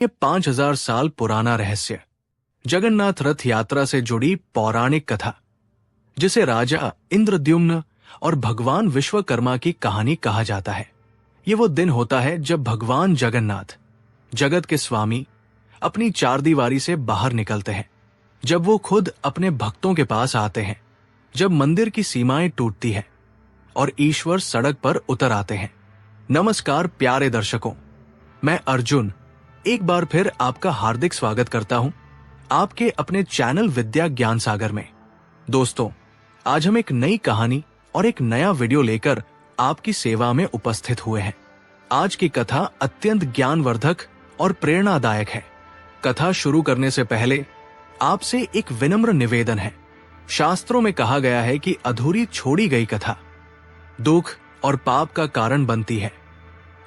ये 5000 साल पुराना रहस्य, जगन्नाथ रथ यात्रा से जुड़ी पौराणिक कथा, जिसे राजा इंद्रद्युम्न और भगवान विश्वकर्मा की कहानी कहा जाता है। ये वो दिन होता है जब भगवान जगन्नाथ, जगत के स्वामी, अपनी चारदीवारी से बाहर निकलते हैं, जब वो खुद अपने भक्तों के पास आते हैं, जब मंदिर की सीमाएं टूटती हैं और ईश्वर सड़क पर उतर आते हैं। नमस्कार प्यारे दर्शकों, मैं अर्जुन एक बार फिर आपका हार्दिक स्वागत करता हूं आपके अपने चैनल विद्या ज्ञान सागर में। दोस्तों, आज हम एक नई कहानी और एक नया वीडियो लेकर आपकी सेवा में उपस्थित हुए हैं। आज की कथा अत्यंत ज्ञानवर्धक और प्रेरणादायक है। कथा शुरू करने से पहले आपसे एक विनम्र निवेदन है। शास्त्रों में कहा गया है कि अधूरी छोड़ी गई कथा दुख और पाप का कारण बनती है,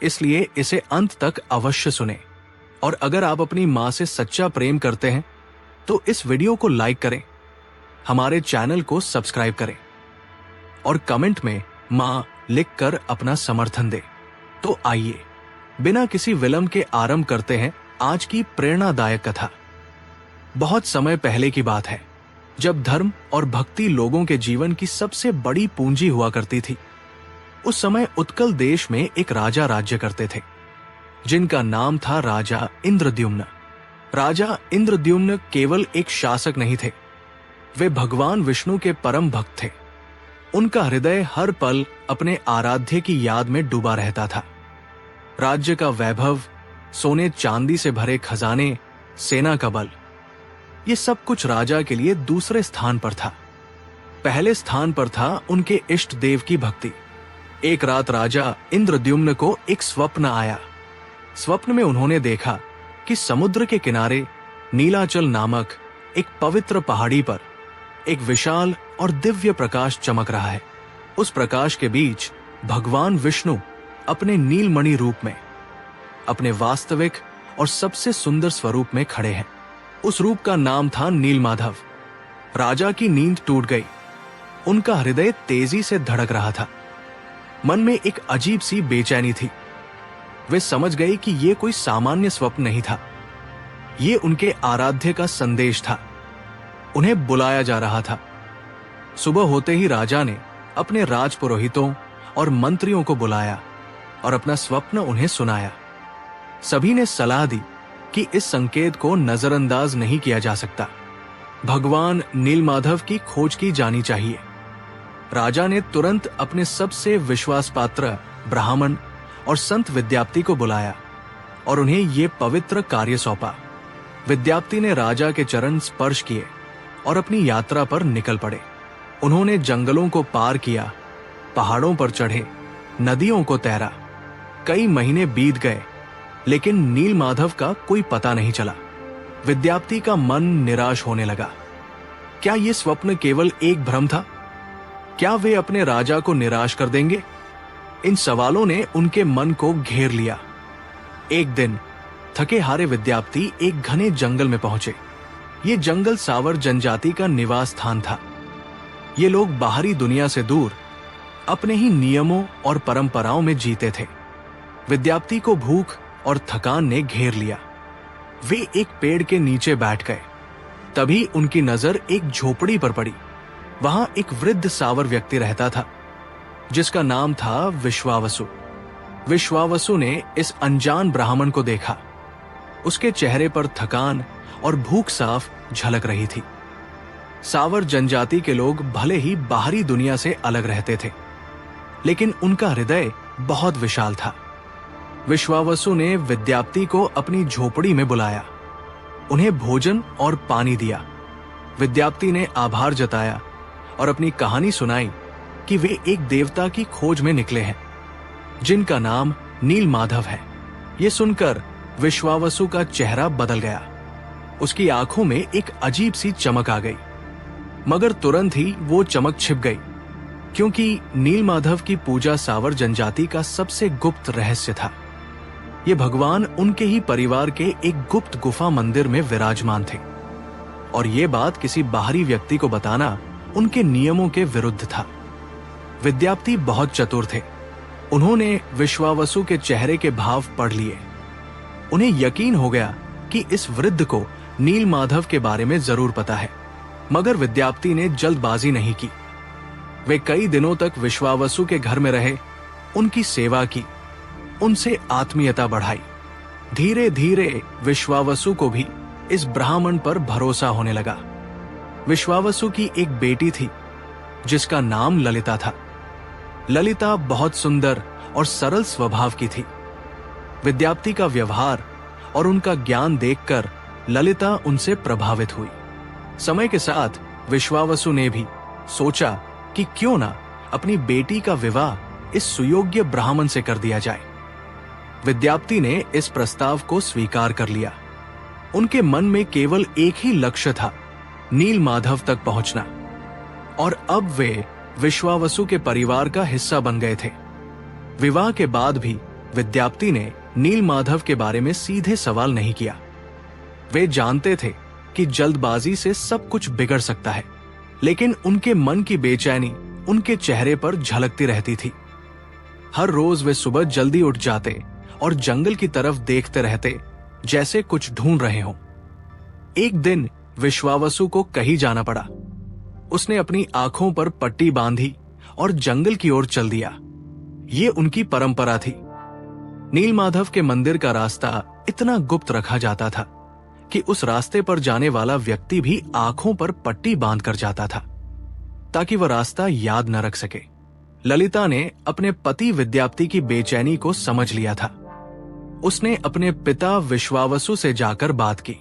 इसलिए इसे अंत तक अवश्य सुने। और अगर आप अपनी माँ से सच्चा प्रेम करते हैं तो इस वीडियो को लाइक करें, हमारे चैनल को सब्सक्राइब करें और कमेंट में माँ लिखकर अपना समर्थन दें। तो आइए बिना किसी विलंब के आरंभ करते हैं आज की प्रेरणादायक कथा। बहुत समय पहले की बात है, जब धर्म और भक्ति लोगों के जीवन की सबसे बड़ी पूंजी हुआ करती थी। उस समय उत्कल देश में एक राजा राज्य करते थे, जिनका नाम था राजा इंद्रद्युम्न। राजा इंद्रद्युम्न केवल एक शासक नहीं थे, वे भगवान विष्णु के परम भक्त थे। उनका हृदय हर पल अपने आराध्य की याद में डूबा रहता था। राज्य का वैभव, सोने चांदी से भरे खजाने, सेना का बल, ये सब कुछ राजा के लिए दूसरे स्थान पर था। पहले स्थान पर था उनके इष्ट देव की भक्ति। एक रात राजा इंद्रद्युम्न को एक स्वप्न आया। स्वप्न में उन्होंने देखा कि समुद्र के किनारे नीलाचल नामक एक पवित्र पहाड़ी पर एक विशाल और दिव्य प्रकाश चमक रहा है। उस प्रकाश के बीच भगवान विष्णु अपने नीलमणि रूप में, अपने वास्तविक और सबसे सुंदर स्वरूप में खड़े हैं। उस रूप का नाम था नीलमाधव। राजा की नींद टूट गई। उनका हृदय तेजी से धड़क रहा था। मन में एक अजीब सी बेचैनी थी। वे समझ गए कि ये कोई सामान्य स्वप्न नहीं था, ये उनके आराध्य का संदेश था। उन्हें बुलाया जा रहा था। सुबह होते ही राजा ने अपने राजपुरोहितों और मंत्रियों को बुलाया और अपना स्वप्न उन्हें सुनाया। सभी ने सलाह दी कि इस संकेत को नजरअंदाज नहीं किया जा सकता। भगवान नीलमाधव की खोज की जानी चाहिए। राजा ने तुरंत अपने सबसे विश्वासपात्र ब्राह्मण और संत विद्याप्ति को बुलाया और उन्हें ये पवित्र कार्य सौंपा। विद्याप्ति ने राजा के चरण स्पर्श किए और अपनी यात्रा पर निकल पड़े। उन्होंने जंगलों को पार किया, पहाड़ों पर चढ़े, नदियों को तैरा। कई महीने बीत गए, लेकिन नीलमाधव का कोई पता नहीं चला। विद्याप्ति का मन निराश होने लगा। क्या ये स्वप्न केवल एक भ्रम था? क्या वे अपने राजा को निराश कर देंगे? इन सवालों ने उनके मन को घेर लिया। एक दिन थके हारे विद्याप्ति एक घने जंगल में पहुंचे। ये जंगल सावर जनजाति का निवास स्थान था। ये लोग बाहरी दुनिया से दूर अपने ही नियमों और परंपराओं में जीते थे। विद्याप्ति को भूख और थकान ने घेर लिया। वे एक पेड़ के नीचे बैठ गए। तभी उनकी नजर एक झोपड़ी पर पड़ी। वहां एक वृद्ध सावर व्यक्ति रहता था, जिसका नाम था विश्वावसु। विश्वावसु ने इस अनजान ब्राह्मण को देखा। उसके चेहरे पर थकान और भूख साफ झलक रही थी। सावर जनजाति के लोग भले ही बाहरी दुनिया से अलग रहते थे, लेकिन उनका हृदय बहुत विशाल था। विश्वावसु ने विद्याप्ति को अपनी झोपड़ी में बुलाया, उन्हें भोजन और पानी दिया। विद्याप्ति ने आभार जताया और अपनी कहानी सुनाई कि वे एक देवता की खोज में निकले हैं, जिनका नाम नीलमाधव है। ये सुनकर विश्वावसु का चेहरा बदल गया। उसकी आंखों में एक अजीब सी चमक आ गई, मगर तुरंत ही वो चमक छिप गई, क्योंकि नीलमाधव की पूजा सावर जनजाति का सबसे गुप्त रहस्य था। ये भगवान उनके ही परिवार के एक गुप्त गुफा मंदिर में विराजमान थे, और ये बात किसी बाहरी व्यक्ति को बताना उनके नियमों के विरुद्ध था। विद्याप्ति बहुत चतुर थे। उन्होंने विश्वावसु के चेहरे के भाव पढ़ लिए। उन्हें यकीन हो गया कि इस वृद्ध को नीलमाधव के बारे में जरूर पता है, मगर विद्यापति ने जल्दबाजी नहीं की। वे कई दिनों तक विश्वावसु के घर में रहे, उनकी सेवा की, उनसे आत्मीयता बढ़ाई। धीरे धीरे विश्वावसु को भी इस ब्राह्मण पर भरोसा होने लगा। विश्वावसु की एक बेटी थी जिसका नाम ललिता था। ललिता बहुत सुंदर और सरल स्वभाव की थी। विद्यापति का व्यवहार और उनका ज्ञान देखकर ललिता उनसे प्रभावित हुई। समय के साथ विश्वावसु ने भी सोचा कि क्यों ना अपनी बेटी का विवाह इस सुयोग्य ब्राह्मण से कर दिया जाए। विद्यापति ने इस प्रस्ताव को स्वीकार कर लिया। उनके मन में केवल एक ही लक्ष्य था, नीलमाधव तक पहुंचना, और अब वे विश्वावसु के परिवार का हिस्सा बन गए थे। विवाह के बाद भी विद्यापति ने नीलमाधव के बारे में सीधे सवाल नहीं किया। वे जानते थे कि जल्दबाजी से सब कुछ बिगड़ सकता है, लेकिन उनके मन की बेचैनी उनके चेहरे पर झलकती रहती थी। हर रोज वे सुबह जल्दी उठ जाते और जंगल की तरफ देखते रहते, जैसे कुछ ढूंढ रहे हों। एक दिन विश्वावसु को कहीं जाना पड़ा। उसने अपनी आंखों पर पट्टी बांधी और जंगल की ओर चल दिया। ये उनकी परंपरा थी। नीलमाधव के मंदिर का रास्ता इतना गुप्त रखा जाता था कि उस रास्ते पर जाने वाला व्यक्ति भी आंखों पर पट्टी बांधकर जाता था, ताकि वह रास्ता याद न रख सके। ललिता ने अपने पति विद्यापति की बेचैनी को समझ लिया था। उसने अपने पिता विश्वावसु से जाकर बात की।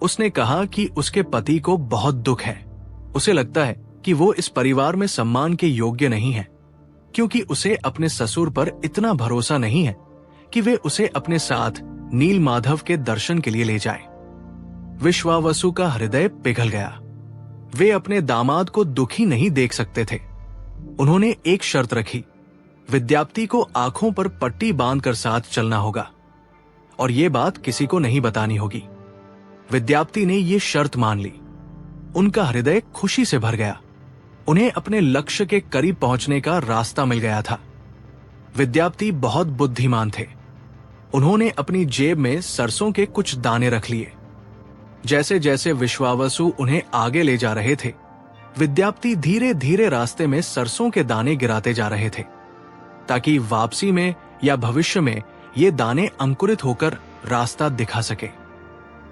उसने कहा कि उसके पति को बहुत दुख है। उसे लगता है कि वो इस परिवार में सम्मान के योग्य नहीं है, क्योंकि उसे अपने ससुर पर इतना भरोसा नहीं है कि वे उसे अपने साथ नीलमाधव के दर्शन के लिए ले जाए। विश्वावसु का हृदय पिघल गया। वे अपने दामाद को दुखी नहीं देख सकते थे। उन्होंने एक शर्त रखी, विद्यापति को आंखों पर पट्टी बांधकर साथ चलना होगा और ये बात किसी को नहीं बतानी होगी। विद्यापति ने ये शर्त मान ली। उनका हृदय खुशी से भर गया। उन्हें अपने लक्ष्य के करीब पहुंचने का रास्ता मिल गया था। विद्यापति बहुत बुद्धिमान थे। उन्होंने अपनी जेब में सरसों के कुछ दाने रख लिए। जैसे जैसे विश्वावसु उन्हें आगे ले जा रहे थे, विद्यापति धीरे धीरे रास्ते में सरसों के दाने गिराते जा रहे थे, ताकि वापसी में या भविष्य में ये दाने अंकुरित होकर रास्ता दिखा सके।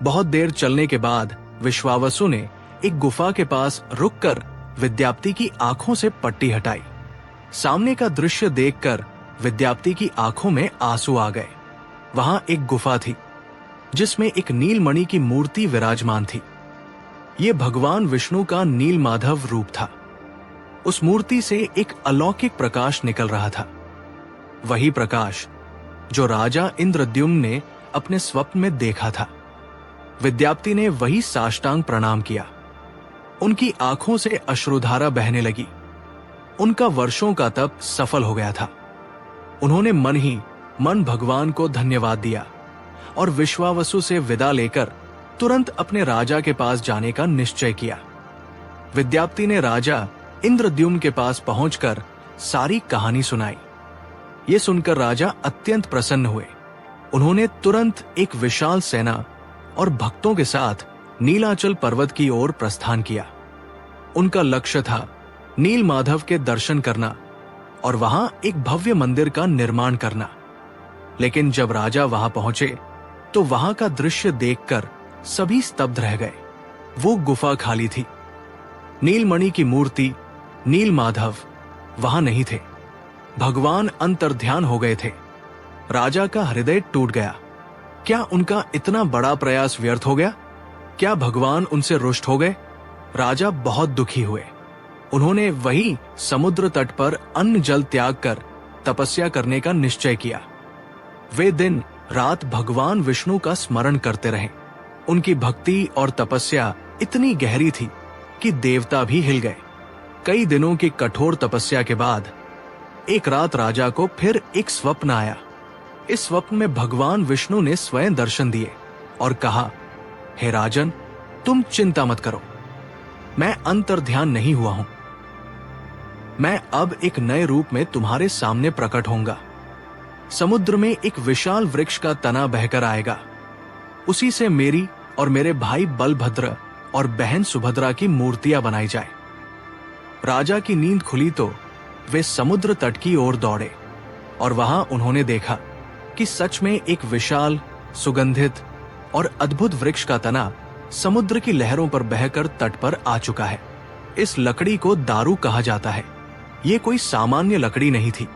बहुत देर चलने के बाद विश्वावसु ने एक गुफा के पास रुककर विद्यापति की आंखों से पट्टी हटाई। सामने का दृश्य देखकर विद्यापति की आंखों में आंसू आ गए। वहां एक गुफा थी जिसमें एक नीलमणि की मूर्ति विराजमान थी। ये भगवान विष्णु का नीलमाधव रूप था। उस मूर्ति से एक अलौकिक प्रकाश निकल रहा था, वही प्रकाश जो राजा इंद्रद्युम्न ने अपने स्वप्न में देखा था। विद्यापति ने वही साष्टांग प्रणाम किया। उनकी आंखों से अश्रुधारा बहने लगी। उनका वर्षों का तप सफल हो गया था। उन्होंने मन ही मन भगवान को धन्यवाद दिया और विश्वावसु से विदा लेकर तुरंत अपने राजा के पास जाने का निश्चय किया। विद्यापति ने राजा इंद्रद्युम्न के पास पहुंचकर सारी कहानी सुनाई। ये सुनकर राजा अत्यंत प्रसन्न हुए। उन्होंने तुरंत एक विशाल सेना और भक्तों के साथ नीलाचल पर्वत की ओर प्रस्थान किया। उनका लक्ष्य था नीलमाधव के दर्शन करना और वहां एक भव्य मंदिर का निर्माण करना। लेकिन जब राजा वहां पहुंचे तो वहां का दृश्य देखकर सभी स्तब्ध रह गए। वो गुफा खाली थी। नीलमणि की मूर्ति, नीलमाधव वहां नहीं थे। भगवान अंतर्ध्यान हो गए थे। राजा का हृदय टूट गया। क्या उनका इतना बड़ा प्रयास व्यर्थ हो गया? क्या भगवान उनसे रुष्ट हो गए? राजा बहुत दुखी हुए। उन्होंने वही समुद्र तट पर अन्न जल त्याग कर तपस्या करने का निश्चय किया। वे दिन रात भगवान विष्णु का स्मरण करते रहे। उनकी भक्ति और तपस्या इतनी गहरी थी कि देवता भी हिल गए। कई दिनों की कठोर तपस्या के बाद एक रात राजा को फिर एक स्वप्न आया। इस स्वप्न में भगवान विष्णु ने स्वयं दर्शन दिए और कहा, हे राजन, तुम चिंता मत करो, मैं अंतर्ध्यान नहीं हुआ हूं। मैं अब एक नए रूप में तुम्हारे सामने प्रकट होऊंगा। समुद्र में एक विशाल वृक्ष का तना बहकर आएगा। उसी से मेरी और मेरे भाई बलभद्र और बहन सुभद्रा की मूर्तियां बनाई जाए। राजा की नींद खुली तो वे समुद्र तट की ओर दौड़े और वहां उन्होंने देखा कि सच में एक विशाल, सुगंधित और अद्भुत वृक्ष का तना समुद्र की लहरों पर बहकर तट पर आ चुका है। इस लकड़ी को दारू कहा जाता है। ये कोई सामान्य लकड़ी नहीं थी,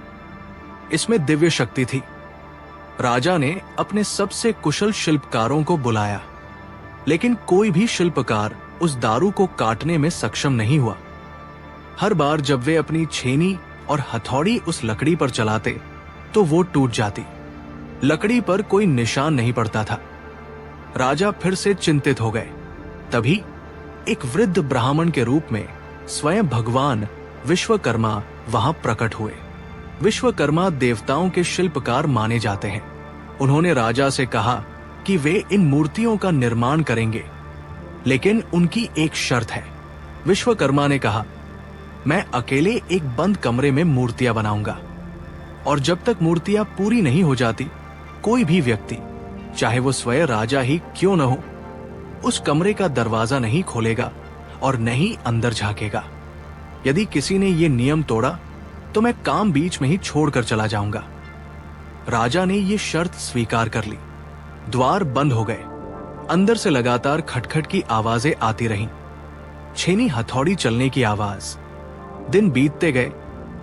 इसमें दिव्य शक्ति थी। राजा ने अपने सबसे कुशल शिल्पकारों को बुलाया, लेकिन कोई भी शिल्पकार उस दारू को काटने में सक्षम नहीं हुआ। हर बार जब वे अपनी छेनी और हथौड़ी उस लकड़ी पर चलाते तो वो टूट जाती। लकड़ी पर कोई निशान नहीं पड़ता था। राजा फिर से चिंतित हो गए। तभी एक वृद्ध ब्राह्मण के रूप में स्वयं भगवान विश्वकर्मा वहां प्रकट हुए। विश्वकर्मा देवताओं के शिल्पकार माने जाते हैं। उन्होंने राजा से कहा कि वे इन मूर्तियों का निर्माण करेंगे, लेकिन उनकी एक शर्त है। विश्वकर्मा ने कहा, मैं अकेले एक बंद कमरे में मूर्तियां बनाऊंगा, और जब तक मूर्तियां पूरी नहीं हो जाती, कोई भी व्यक्ति, चाहे वो स्वयं राजा ही क्यों न हो, उस कमरे का दरवाजा नहीं खोलेगा और न ही अंदर झांकेगा। यदि किसी ने ये नियम तोड़ा तो मैं काम बीच में ही छोड़कर चला जाऊंगा। राजा ने ये शर्त स्वीकार कर ली। द्वार बंद हो गए। अंदर से लगातार खटखट की आवाजें आती रहीं, छेनी हथौड़ी चलने की आवाज। दिन बीतते गए,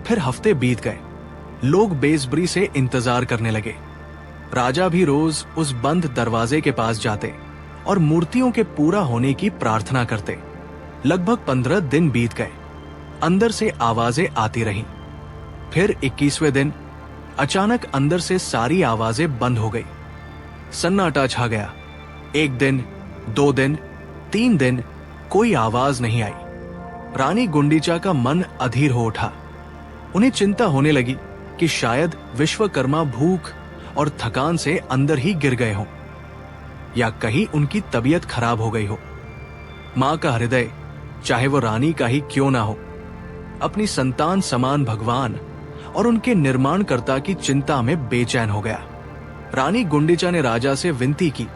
फिर हफ्ते बीत गए। लोग बेसब्री से इंतजार करने लगे। राजा भी रोज उस बंद दरवाजे के पास जाते और मूर्तियों के पूरा होने की प्रार्थना करते। लगभग 15 दिन बीत गए। अंदर से आवाजें आती रहीं। फिर 21वें दिन अचानक अंदर से सारी आवाजें बंद हो गई। सन्नाटा छा गया। 1 दिन, 2 दिन, 3 दिन कोई आवाज नहीं आई। रानी गुंडीचा का मन अधीर हो उठा। उन्हें चिंता होने लगी कि शायद विश्वकर्मा भूख और थकान से अंदर ही गिर गए हों, या कहीं उनकी तबीयत खराब हो गई हो। मां का हृदय, चाहे वो रानी का ही क्यों ना हो, अपनी संतान समान भगवान और उनके निर्माणकर्ता की चिंता में बेचैन हो गया। रानी गुंडीचा ने राजा से विनती की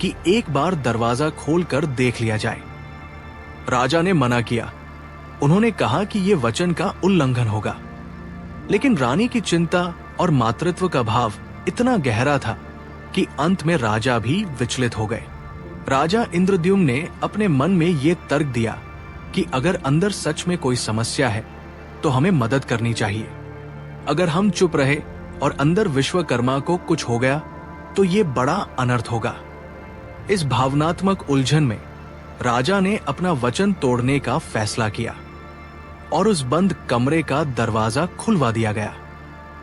कि एक बार दरवाजा खोलकर देख लिया जाए। राजा ने मना किया। उन्होंने कहा कि यह वचन का उल्लंघन होगा। लेकिन रानी की चिंता और मातृत्व का भाव इतना गहरा था कि अंत में राजा भी विचलित हो गए। राजा इंद्रद्युम्न ने अपने मन में ये तर्क दिया कि अगर अंदर सच में कोई समस्या है तो हमें मदद करनी चाहिए। अगर हम चुप रहे और अंदर विश्वकर्मा को कुछ हो गया तो ये बड़ा अनर्थ होगा। इस भावनात्मक उलझन में राजा ने अपना वचन तोड़ने का फैसला किया और उस बंद कमरे का दरवाजा खुलवा दिया गया।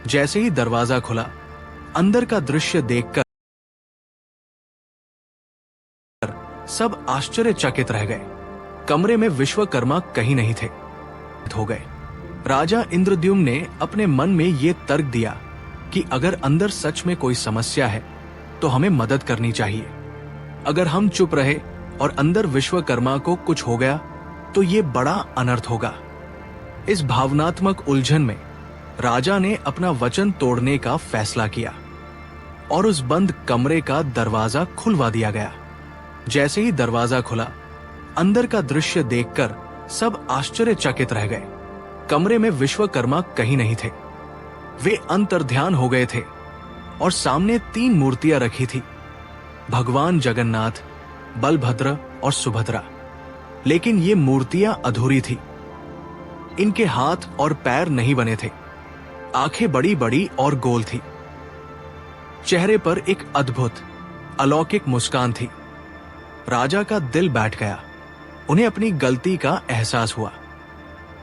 जैसे ही दरवाजा खुला, अंदर का दृश्य देखकर सब आश्चर्यचकित रह गए। कमरे में विश्वकर्मा कहीं नहीं थे। हो गए। राजा इंद्रद्युम्न ने अपने मन में ये तर्क दिया कि अगर अंदर सच में कोई समस्या है तो हमें मदद करनी चाहिए। अगर हम चुप रहे और अंदर विश्वकर्मा को कुछ हो गया तो ये बड़ा अनर्थ होगा। इस भावनात्मक उलझन में राजा ने अपना वचन तोड़ने का फैसला किया और उस बंद कमरे का दरवाजा खुलवा दिया गया। जैसे ही दरवाजा खुला, अंदर का दृश्य देखकर सब आश्चर्यचकित रह गए। कमरे में विश्वकर्मा कहीं नहीं थे। वे अंतर्ध्यान हो गए थे और सामने 3 मूर्तियां रखी थी, भगवान जगन्नाथ, बलभद्र और सुभद्रा। लेकिन ये मूर्तियां अधूरी थी। इनके हाथ और पैर नहीं बने थे। आंखें बड़ी बड़ी और गोल थी। चेहरे पर एक अद्भुत अलौकिक मुस्कान थी। राजा का दिल बैठ गया। उन्हें अपनी गलती का एहसास हुआ।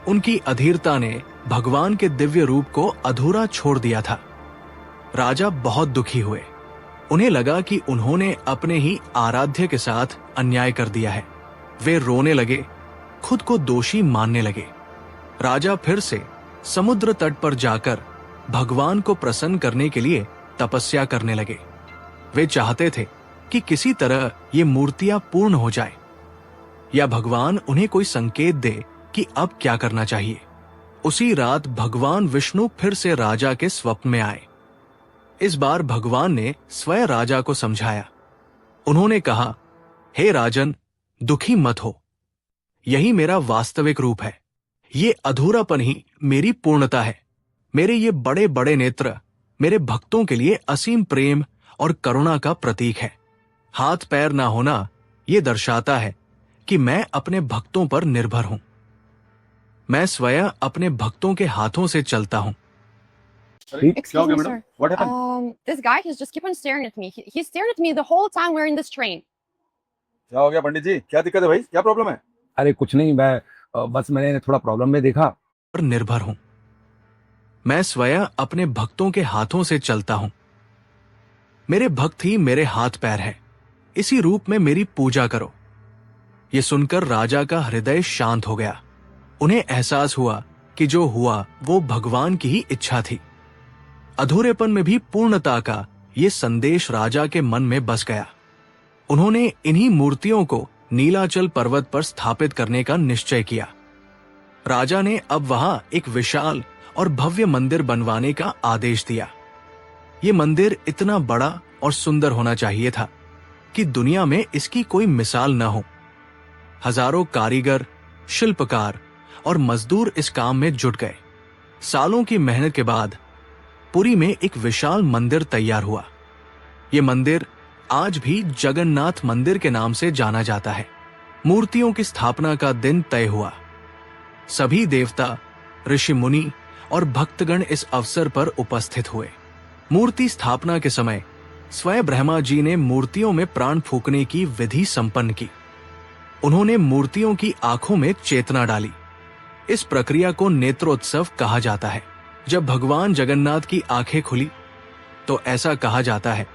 उनकी अधीरता ने भगवान के दिव्य रूप को अधूरा छोड़ दिया था। राजा बहुत दुखी हुए। उन्हें लगा कि उन्होंने अपने ही आराध्य के साथ अन्याय कर दिया है। वे रोने लगे, खुद को दोषी मानने लगे। राजा फिर से समुद्र तट पर जाकर भगवान को प्रसन्न करने के लिए तपस्या करने लगे। वे चाहते थे कि किसी तरह ये मूर्तियां पूर्ण हो जाए, या भगवान उन्हें कोई संकेत दे कि अब क्या करना चाहिए। उसी रात भगवान विष्णु फिर से राजा के स्वप्न में आए। इस बार भगवान ने स्वयं राजा को समझाया। उन्होंने कहा, हे राजन, दुखी मत हो। यही मेरा वास्तविक रूप है। ये अधूरापन ही मेरी पूर्णता है। मेरे ये बड़े बड़े नेत्र मेरे भक्तों के लिए असीम प्रेम और करुणा का प्रतीक है। हाथ पैर ना होना ये दर्शाता है कि मैं अपने भक्तों पर निर्भर हूं। मैं स्वयं अपने भक्तों के हाथों से चलता हूं। Excuse me, sir. What happened? This guy has just keep on staring at me. He stared at me the whole time we're in this train. क्या हो गया पंडित जी? क्या दिक्कत है भाई? क्या प्रॉब्लम है? अरे कुछ नहीं, बस मैंने थोड़ा प्रॉब्लम में देखा। पर निर्भर हूं। मैं स्वयं अपने भक्तों के हाथों से चलता हूं। मेरे भक्त ही मेरे हाथ पैर हैं। इसी रूप में मेरी पूजा करो। ये सुनकर राजा का हृदय शांत हो गया। उन्हें एहसास हुआ कि जो हुआ वो भगवान की ही इच्छा थी। अधूरेपन में भी पूर्णता का ये संदेश राजा के मन में बस गया। उन्होंने इन्हीं मूर्तियों को नीलाचल पर्वत पर स्थापित करने का निश्चय किया। राजा ने अब वहां एक विशाल और भव्य मंदिर बनवाने का आदेश दिया। ये मंदिर इतना बड़ा और सुंदर होना चाहिए था कि दुनिया में इसकी कोई मिसाल न हो। हजारों कारीगर, शिल्पकार और मजदूर इस काम में जुट गए। सालों की मेहनत के बाद पुरी में एक विशाल मंदिर तैयार हुआ। ये मंदिर आज भी जगन्नाथ मंदिर के नाम से जाना जाता है। मूर्तियों की स्थापना का दिन तय हुआ। सभी देवता, ऋषि मुनि और भक्तगण इस अवसर पर उपस्थित हुए। मूर्ति स्थापना के समय स्वयं ब्रह्मा जी ने मूर्तियों में प्राण फूंकने की विधि संपन्न की। उन्होंने मूर्तियों की आंखों में चेतना डाली। इस प्रक्रिया को नेत्रोत्सव कहा जाता है। जब भगवान जगन्नाथ की आंखें खुली तो ऐसा कहा जाता है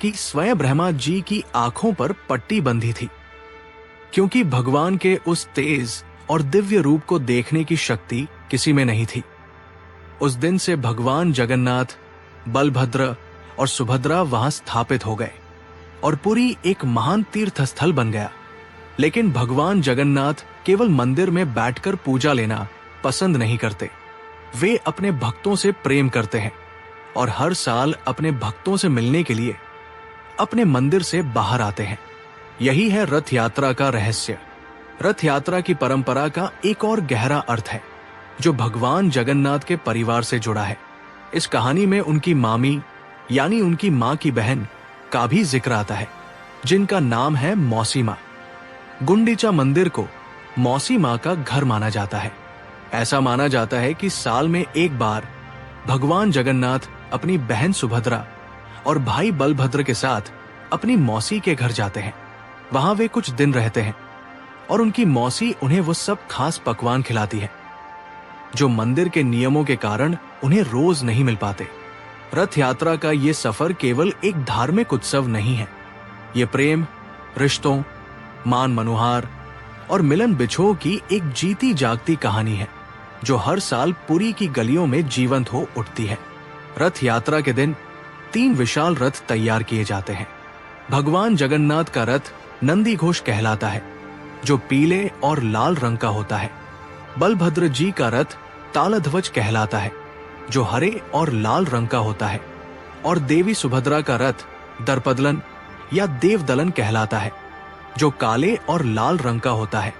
कि स्वयं ब्रह्मा जी की आंखों पर पट्टी बंधी थी, क्योंकि भगवान के उस तेज और दिव्य रूप को देखने की शक्ति किसी में नहीं थी। उस दिन से भगवान जगन्नाथ, बलभद्र और सुभद्रा वहां स्थापित हो गए और पुरी एक महान तीर्थ स्थल बन गया। लेकिन भगवान जगन्नाथ केवल मंदिर में बैठकर पूजा लेना पसंद नहीं करते। वे अपने भक्तों से प्रेम करते हैं और हर साल अपने भक्तों से मिलने के लिए अपने मंदिर से बाहर आते हैं। यही है रथ यात्रा का रहस्य। रथ यात्रा की परंपरा का एक और गहरा अर्थ है जो भगवान जगन्नाथ के परिवार से जुड़ा है। इस कहानी में उनकी मामी यानी उनकी मां की बहन का भी जिक्र आता है, जिनका नाम है मौसी मां। गुंडीचा मंदिर को मौसी मां का घर माना जाता है। ऐसा माना जाता है कि साल में एक बार भगवान जगन्नाथ अपनी बहन सुभद्रा और भाई बलभद्र के साथ अपनी मौसी के घर जाते हैं। वहां वे कुछ दिन रहते हैं और उनकी मौसी उन्हें वो सब खास पकवान खिलाती है जो मंदिर के नियमों के कारण उन्हें रोज नहीं मिल पाते। रथ यात्रा का ये सफर केवल एक धार्मिक उत्सव नहीं है। ये प्रेम, रिश्तों, मान मनुहार और मिलन बिछोह की एक जीती जागती कहानी है जो हर साल पुरी की गलियों में जीवंत हो उठती है। रथ यात्रा के दिन 3 विशाल रथ तैयार किए जाते हैं। भगवान जगन्नाथ का रथ नंदी घोष कहलाता है जो पीले और लाल रंग का होता है। बलभद्र जी का रथ तालध्वज कहलाता है जो हरे और लाल रंग का होता है। और देवी सुभद्रा का रथ दर्पदलन या देवदलन कहलाता है जो काले और लाल रंग का होता है।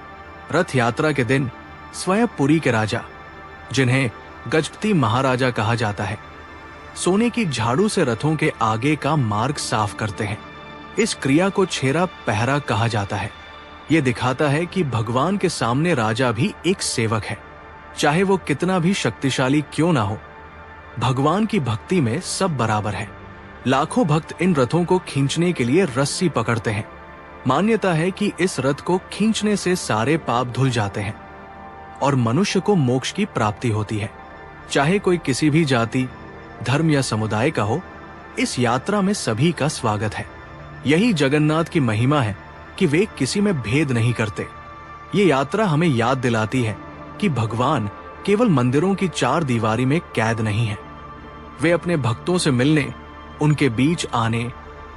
रथ यात्रा के दिन स्वयं पुरी के राजा, जिन्हें गजपति महाराजा कहा जाता है, सोने की झाड़ू से रथों के आगे का मार्ग साफ करते हैं। इस क्रिया को छेरा पहरा कहा जाता है। ये दिखाता है कि भगवान के सामने राजा भी एक सेवक है, चाहे वो कितना भी शक्तिशाली क्यों ना हो। भगवान की भक्ति में सब बराबर है। लाखों भक्त इन रथों को खींचने के लिए रस्सी पकड़ते हैं। मान्यता है कि इस रथ को खींचने से सारे पाप धुल जाते हैं और मनुष्य को मोक्ष की प्राप्ति होती है। चाहे कोई किसी भी जाति, धर्म या समुदाय का हो, इस यात्रा में सभी का स्वागत है। यही जगन्नाथ की महिमा है कि वे किसी में भेद नहीं करते। ये यात्रा हमें याद दिलाती है कि भगवान केवल मंदिरों की 4 दीवारी में कैद नहीं है। वे अपने भक्तों से मिलने, उनके बीच आने,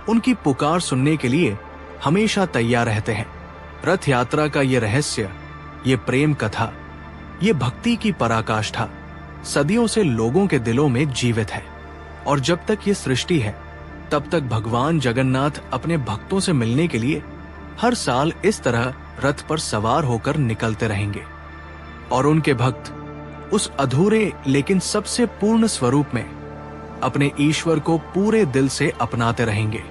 उनकी पुकार सुनने के लिए हमेशा तैयार रहते हैं। रथ यात्रा का ये रहस्य, ये प्रेम कथा, ये भक्ति की पराकाष्ठा सदियों से लोगों के दिलों में जीवित है। और जब तक ये सृष्टि है तब तक भगवान जगन्नाथ अपने भक्तों से मिलने के लिए हर साल इस तरह रथ पर सवार होकर निकलते रहेंगे और उनके भक्त उस अधूरे लेकिन सबसे पूर्ण स्वरूप में अपने ईश्वर को पूरे दिल से अपनाते रहेंगे।